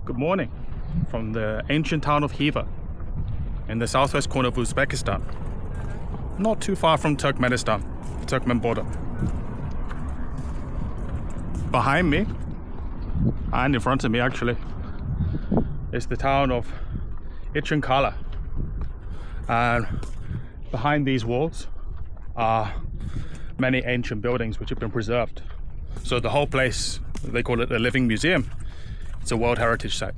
Good morning from the ancient town of Khiva in the southwest corner of Uzbekistan, not too far from Turkmenistan, the Turkmen border. Behind me, and in front of me actually, is the town of Khiva. And behind these walls are many ancient buildings which have been preserved. So the whole place, they call it a living museum. It's a World Heritage Site.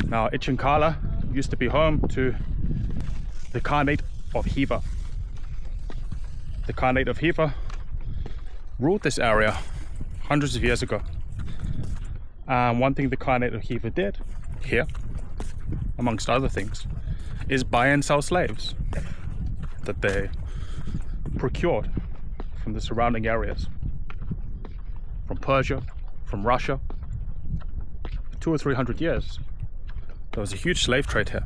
Now, Khiva used to be home to the Khanate of Khiva. The Khanate of Khiva ruled this area hundreds of years ago. And one thing the Khanate of Khiva did here, amongst other things, is buy and sell slaves that they procured from the surrounding areas, from Persia, from Russia. 200 or 300 years there was a huge slave trade here,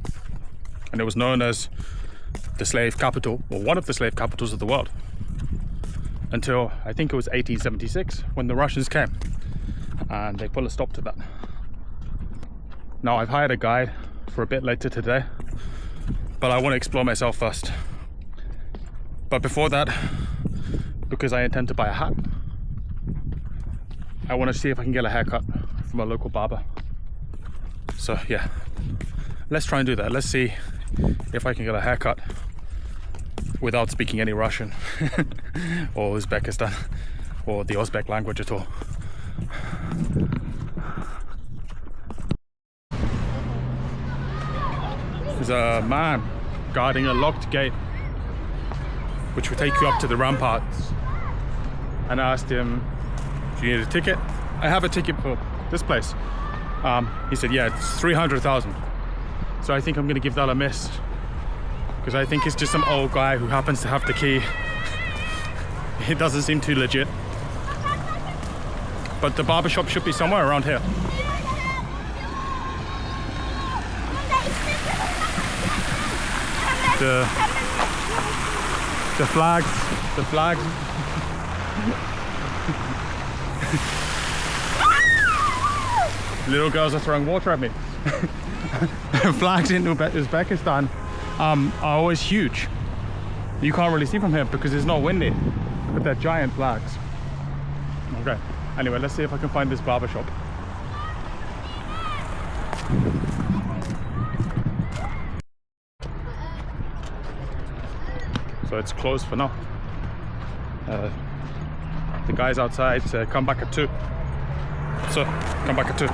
and it was known as the slave capital, or one of the slave capitals of the world, until I think it was 1876 when the Russians came and they put a stop to that. Now, I've hired a guide for a bit later today, but I want to explore myself first. But before that, because I intend to buy a hat, I want to see if I can get a haircut from a local barber. So yeah, let's try and do that. Let's see if I can get a haircut without speaking any Russian or Uzbekistan or the Uzbek language at all. There's a man guarding a locked gate which will take you up to the ramparts, and I asked him, do you need a ticket? I have a ticket for this place. He said, yeah, it's 300,000. So I think I'm gonna give that a miss, because I think it's just some old guy who happens to have the key. It doesn't seem too legit. But the barbershop should be somewhere around here. The flags. Little girls are throwing water at me. Flags in Uzbekistan are always huge. You can't really see from here because it's not windy, but they're giant flags. Okay, anyway, let's see if I can find this barbershop. So it's closed for now. The guys outside said come back at 2. So come back at 2.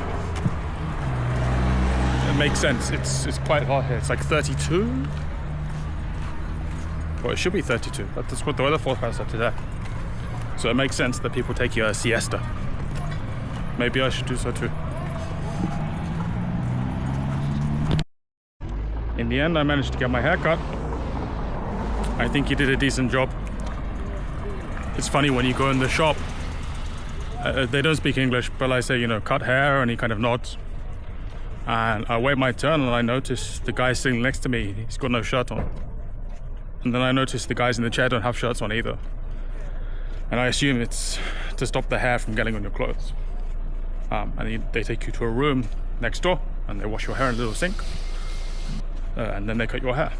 It makes sense. It's quite hot here. It's like 32. Well, it should be 32. That's what the weather forecast said today. So it makes sense that people take a siesta. Maybe I should do so too. In the end, I managed to get my hair cut. I think he did a decent job. It's funny when you go in the shop, they don't speak English, but I say, you know, cut hair, and he kind of nods. And I wait my turn, and I notice the guy sitting next to me, he's got no shirt on. And then I notice the guys in the chair don't have shirts on either. And I assume it's to stop the hair from getting on your clothes. And they take you to a room next door, and they wash your hair in a little sink. And then they cut your hair.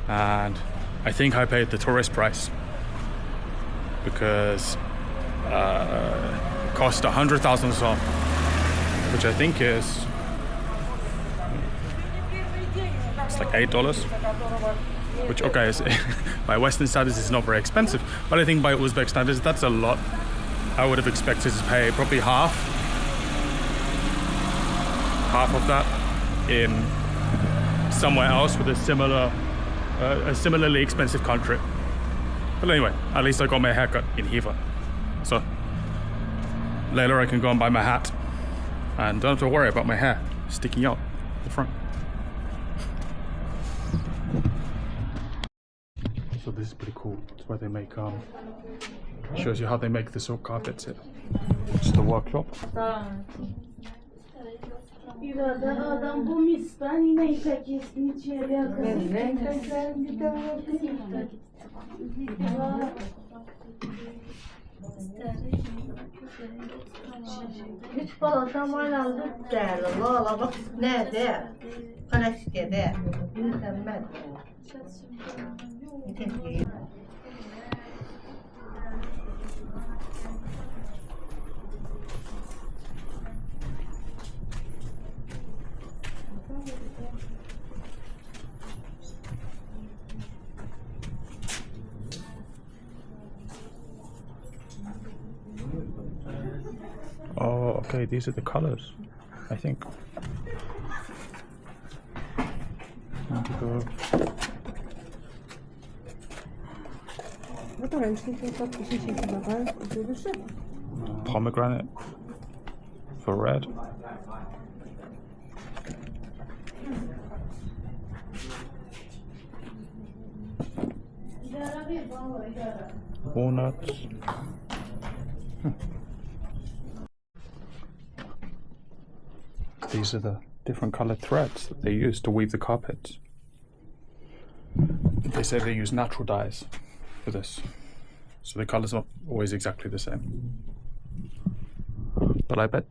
And I think I paid the tourist price, because it cost 100,000 sov, which I think is, it's like $8, which, okay, is, by Western standards is not very expensive, but I think by Uzbek standards that's a lot. I would have expected to pay probably half of that in somewhere else with a similarly expensive country. But anyway, at least I got my haircut in Khiva. So later I can go and buy my hat and don't have to worry about my hair sticking out the front. So this is pretty cool. It's where they make shows you how they make the silk carpets here. It's the workshop. Hiç baladan maylandı değerli. Valla bak nerede? Kanaşkede. Mükemmel. Oh, okay, these are the colors, I think. Indigo. Pomegranate for red. Walnuts. These are the different colored threads that they use to weave the carpets. They say they use natural dyes for this, so the color's not always exactly the same. But I bet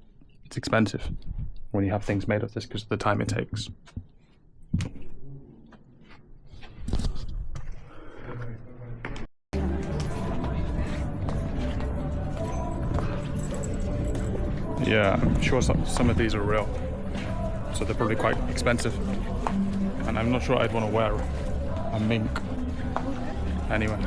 it's expensive when you have things made of this because of the time it takes. Yeah, I'm sure some of these are real, so they're probably quite expensive. And I'm not sure I'd want to wear a mink anyway.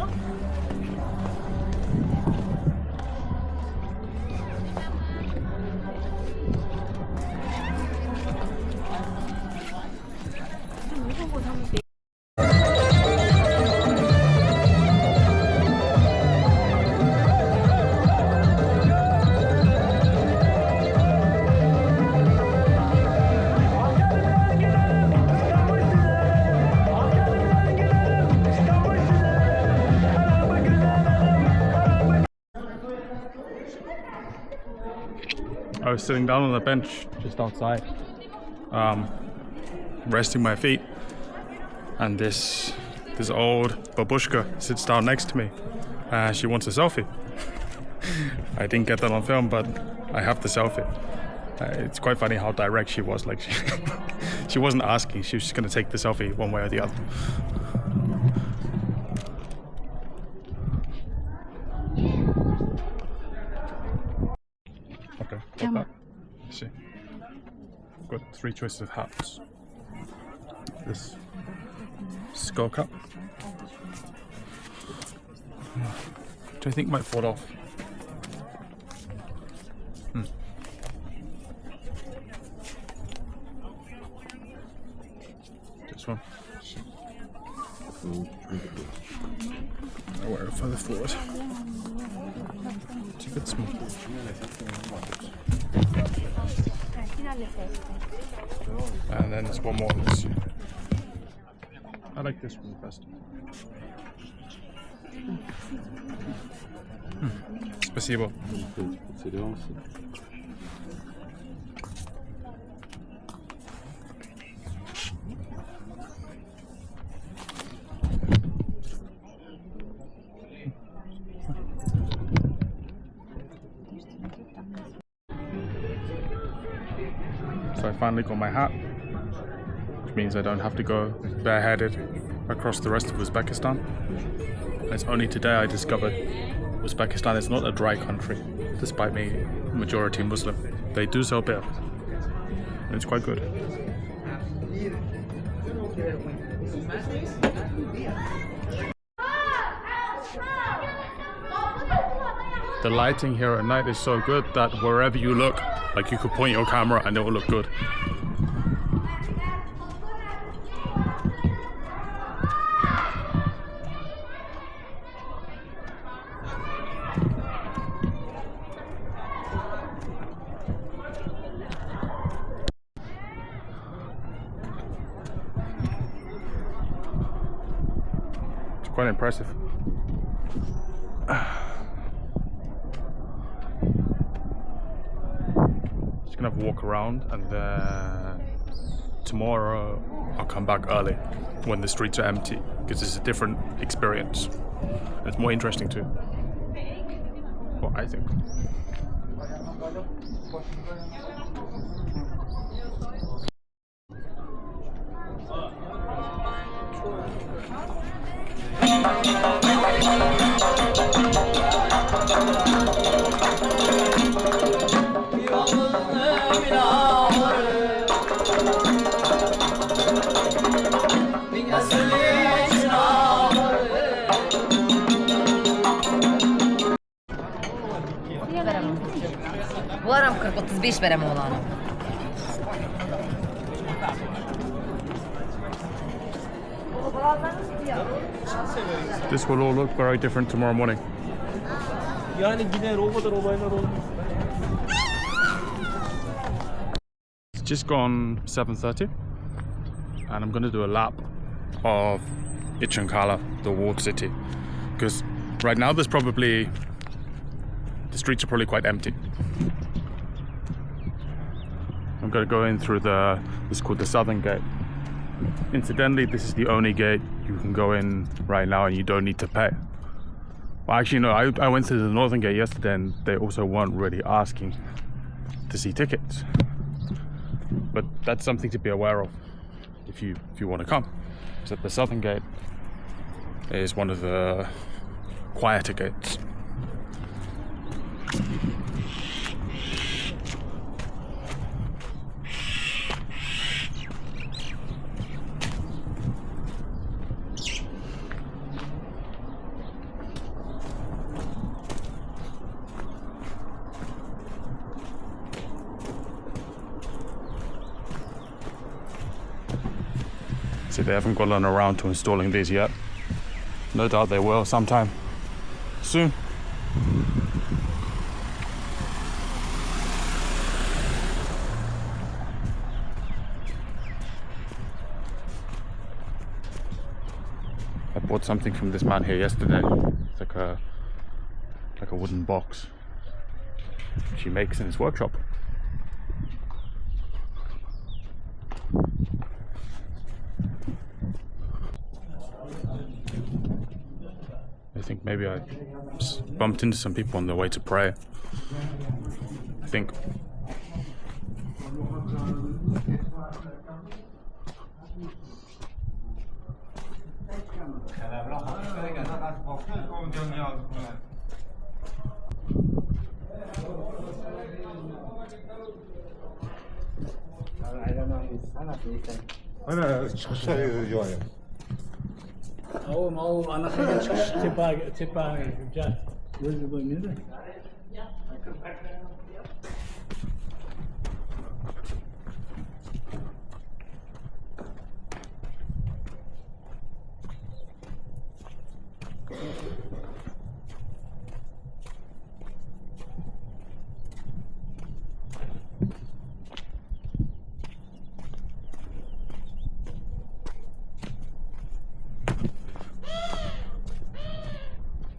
I was sitting down on the bench just outside, resting my feet, and this old babushka sits down next to me. She wants a selfie. I didn't get that on film, but I have the selfie. It's quite funny how direct she was. Like she wasn't asking; she was just going to take the selfie one way or the other. Okay, got that. Let's see. I've got 3 choices of hats. This skull cap, which I think might fall off. This one. I'll wear it further forward. It's a bit small. And then there's one more. I like this one best. Спасибо. So I finally got my hat, which means I don't have to go bareheaded across the rest of Uzbekistan. And it's only today I discovered Uzbekistan is not a dry country, despite being majority Muslim. They do sell beer, and it's quite good. The lighting here at night is so good that wherever you look, like you could point your camera and it will look good. It's quite impressive. Just gonna have a walk around, and then tomorrow I'll come back early when the streets are empty, because it's a different experience. It's more interesting too. what I think. Varam 40-35 verem oğlanı. This will all look very different tomorrow morning. Yani gider o kadar olaylar oldu. It's just gone 7:30 and I'm going to do a lap of Khiva, the walled city, because right now the streets are probably quite empty. I'm going to go in through it's called the southern gate. Incidentally, this is the only gate you can go in right now and you don't need to pay. Well, actually no, I went to the northern gate yesterday and they also weren't really asking to see tickets. But that's something to be aware of if you want to come. So the southern gate is one of the quieter gates. See, they haven't gotten around to installing these yet. No doubt they will sometime soon. I bought something from this man here yesterday. It's like a wooden box which he makes in his workshop. I think maybe I bumped into some people on their way to pray. I think. Oğlum ana kadar çıkış tepa gel. Gözü boymuyor da.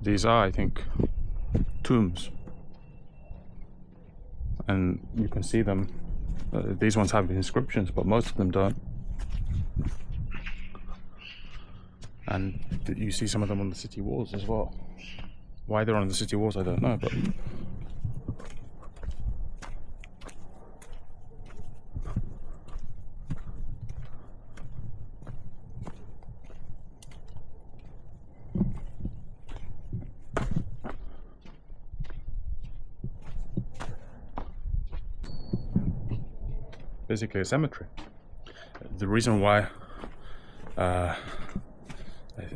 These are, I think, tombs, and you can see them. These ones have inscriptions, but most of them don't. And you see some of them on the city walls as well. Why they're on the city walls, I don't know, but basically a cemetery. The reason why I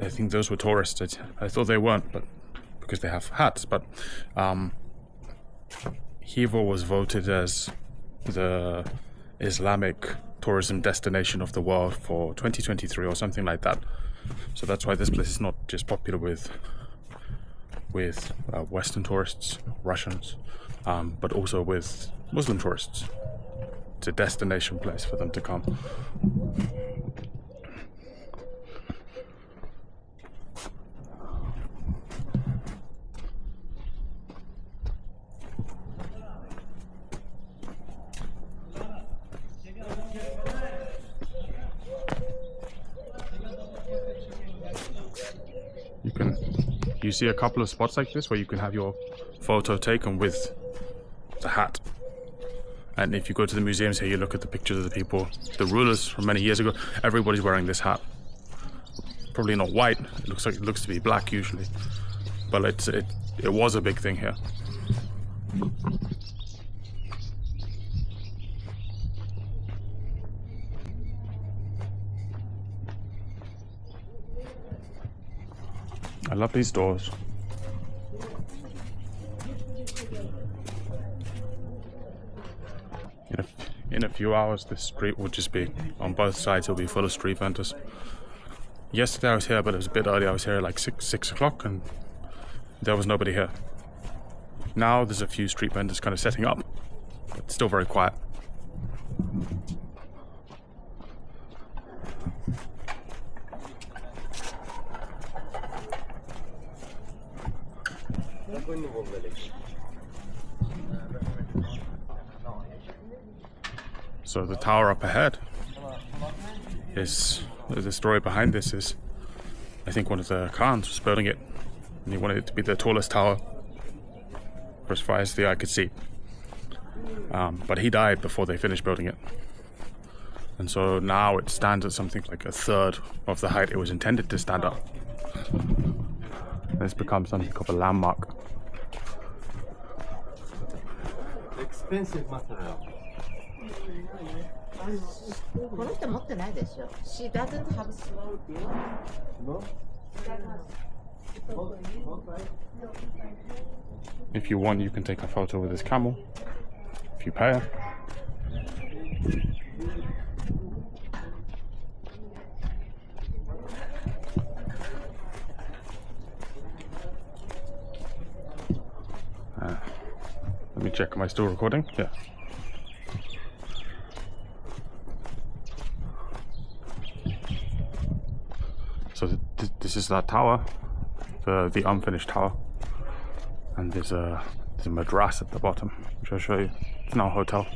think those were tourists. I thought they weren't, but because they have hats. But Khiva was voted as the Islamic tourism destination of the world for 2023 or something like that. So that's why this place is not just popular with Western tourists, Russians, but also with Muslim tourists. It's a destination place for them to come. You see a couple of spots like this where you can have your photo taken with the hat. And if you go to the museums here, you look at the pictures of the people, the rulers from many years ago, everybody's wearing this hat. Probably not white, it looks to be black usually, but it was a big thing here. I love these doors. In a few hours, this street will just be, on both sides, it'll be full of street vendors. Yesterday I was here, but it was a bit early. I was here at like 6 o'clock and there was nobody here. Now there's a few street vendors kind of setting up, but still very quiet. So the tower up ahead is, the story behind this is, I think one of the Khans was building it and he wanted it to be the tallest tower for as far as the eye could see. But he died before they finished building it. And so now it stands at something like a third of the height it was intended to stand up. It's become something of a landmark. Expensive material. She doesn't have small bill. No? If you want, you can take a photo with this camel, if you pay. Let me check, am I still recording? Yeah. So this is that tower, the unfinished tower, and there's a madras at the bottom, which I'll show you. It's now a hotel.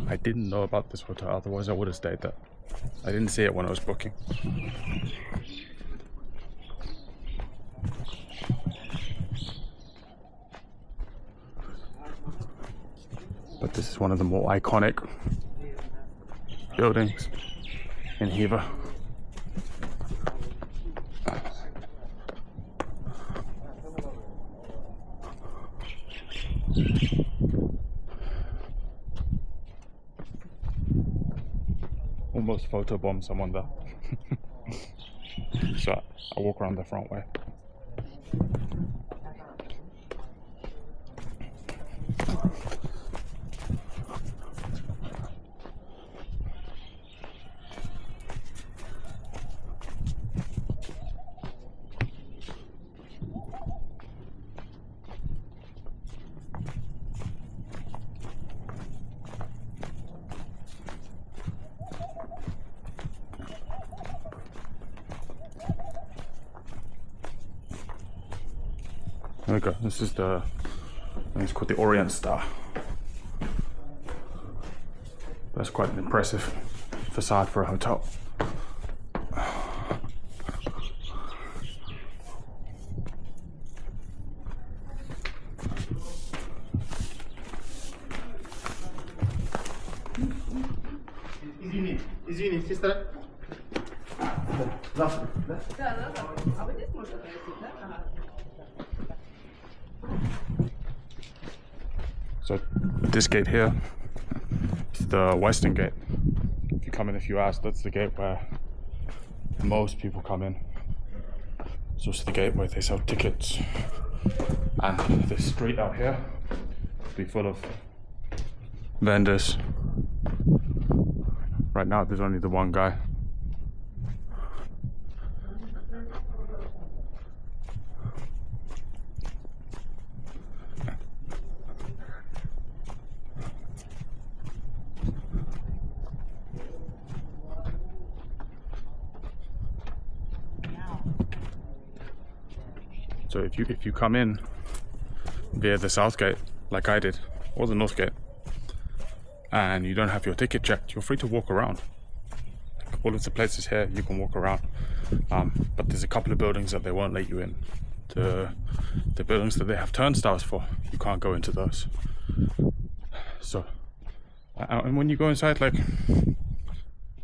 I didn't know about this hotel, otherwise I would have stayed there. I didn't see it when I was booking. But this is one of the more iconic buildings in Khiva. Almost photobombed someone there. So I walk around the front way. There we go. This is I think it's called the Orient Star. That's quite an impressive facade for a hotel. Извини, сестра. Завтра, да? Да. А вот здесь можно пройти, да? Ага. So this gate here is the Western Gate. If you come in a few hours, that's the gate where most people come in. It's also the gate where they sell tickets. And this street out here will be full of vendors. Right now there's only the one guy. So if you come in via the south gate, like I did, or the north gate, and you don't have your ticket checked, you're free to walk around. All of the places here, you can walk around. But there's a couple of buildings that they won't let you in. the buildings that they have turnstiles for, you can't go into those. So, and when you go inside, like,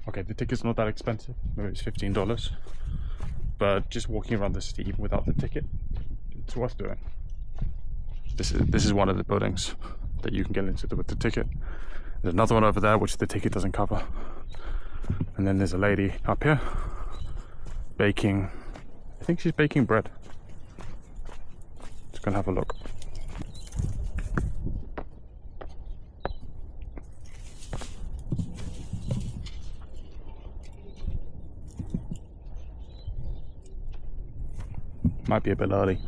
okay, the ticket's not that expensive, maybe it's $15, but just walking around the city even without the ticket, it's worth doing. This is one of the buildings that you can get into with the ticket. There's another one over there which the ticket doesn't cover, and then there's a lady up here baking. I think she's baking bread. Just gonna have a look. Might be a bit early.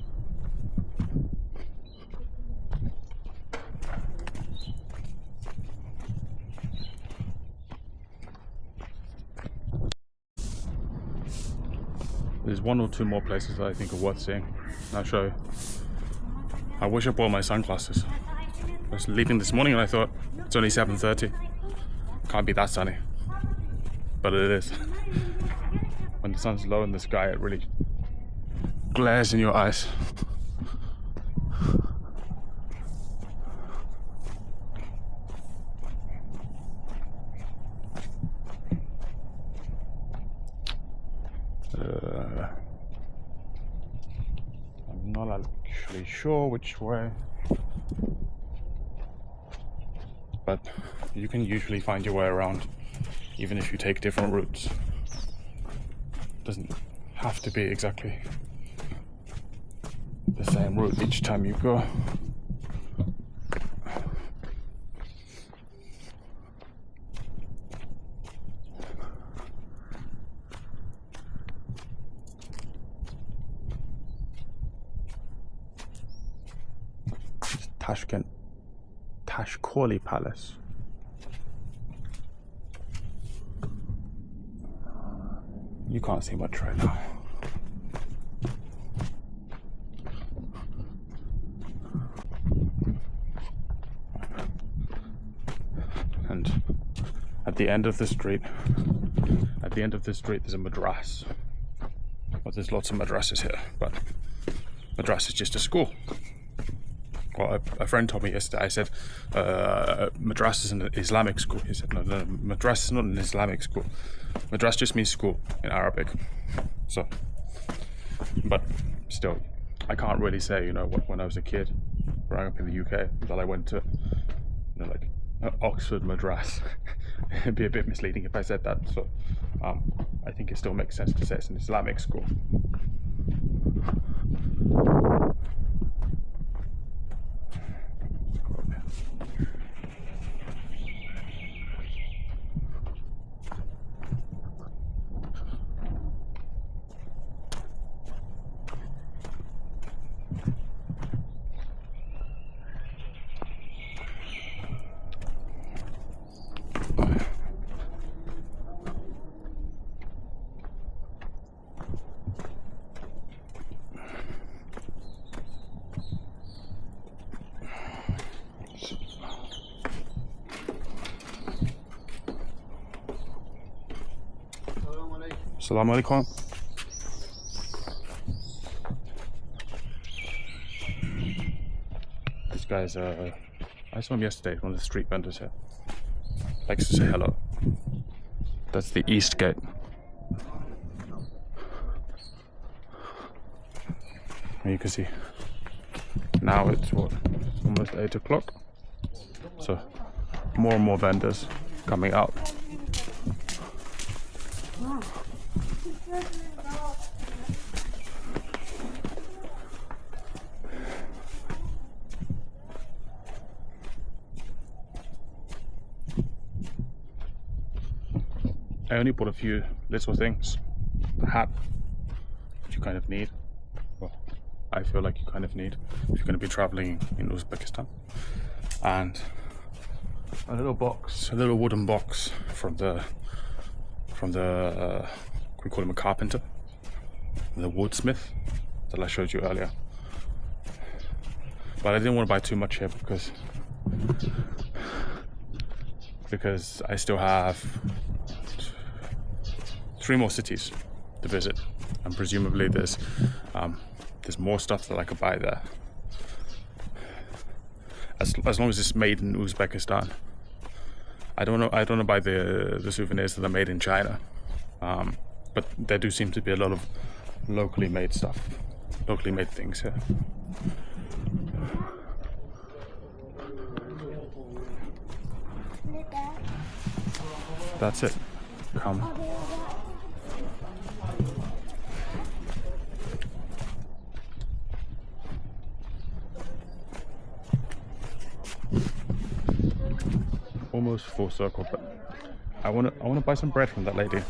There's one or two more places that I think are worth seeing. I'll show you. I wish I brought my sunglasses. I was leaving this morning and I thought it's only 7:30. Can't be that sunny. But it is. When the sun's low in the sky, it really glares in your eyes. I'm not actually sure which way, but you can usually find your way around even if you take different routes. Doesn't have to be exactly the same route each time you go. Tashkoli Palace. You can't see much right now. And at the end of the street, there's a madras. Well, there's lots of madrasas here, but madras is just a school. Well, a friend told me yesterday, I said, madras is an Islamic school. He said, no, madras is not an Islamic school. Madras just means school in Arabic. So, but still, I can't really say, you know, when I was a kid, growing up in the UK, that I went to, you know, like Oxford Madras. It'd be a bit misleading if I said that. So, I think it still makes sense to say it's an Islamic school. Assalamu alaikum. This guy's I saw him yesterday, one of the street vendors here. Likes to say hello. That's the east gate. And you can see now it's what, almost 8 o'clock. So more and more vendors coming out. I only bought a few little things. The hat, which you kind of need. Well, I feel like you kind of need if you're going to be traveling in Uzbekistan. And a little box, a little wooden box from the we call him a carpenter, the woodsmith that I showed you earlier. But I didn't want to buy too much here because I still have 3 more cities to visit, and presumably there's there's more stuff that I could buy there. As long as it's made in Uzbekistan. I don't know buy the souvenirs that are made in China. But there do seem to be a lot of locally made stuff. Locally made things here. That's it. Come. Almost full circle, but I wanna buy some bread from that lady.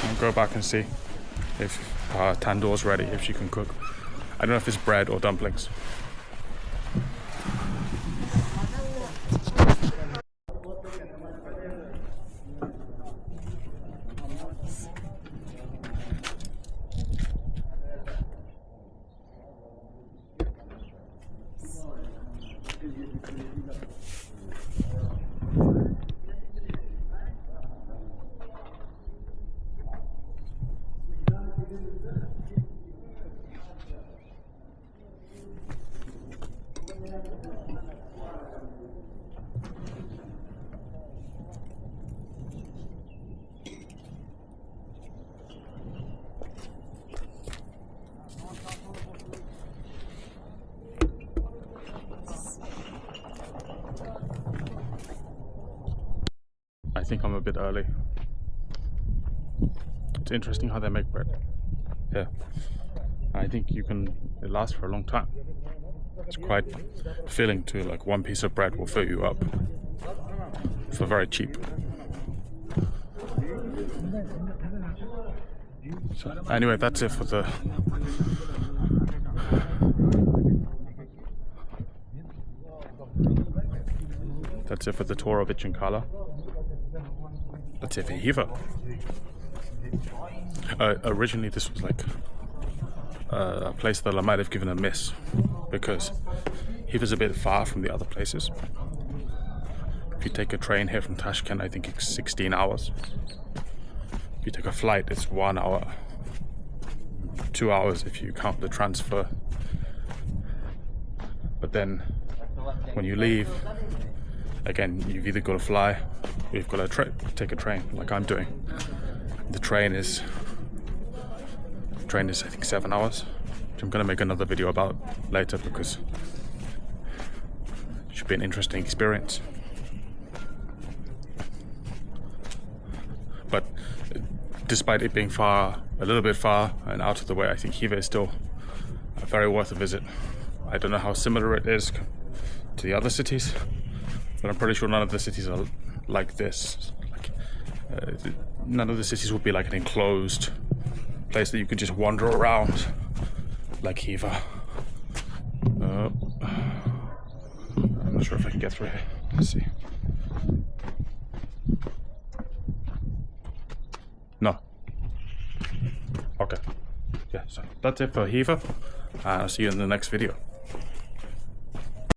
I'll go back and see if tandoor's ready, if she can cook. I don't know if it's bread or dumplings. I think I'm a bit early. It's interesting how they make bread. Yeah, I think it lasts for a long time. It's quite filling too, like one piece of bread will fill you up for very cheap. So anyway, that's it for the tour of Khiva. That's it for Khiva. Originally this was like a place that I might have given a miss, because Khiva's a bit far from the other places. If you take a train here from Tashkent, I think it's 16 hours. If you take a flight, it's 1 hour. 2 hours if you count the transfer. But then when you leave, again, you've either got to fly or you've got to take a train, like I'm doing. The train is I think 7 hours, which I'm going to make another video about later, because it should be an interesting experience. But despite it being a little bit far and out of the way, I think Khiva is still very worth a visit. I don't know how similar it is to the other cities, but I'm pretty sure none of the cities are like this. None of the cities would be like an enclosed place that you could just wander around like Khiva. I'm not sure if I can get through here. Let's see. No. Okay. Yeah, so that's it for Khiva. I'll see you in the next video.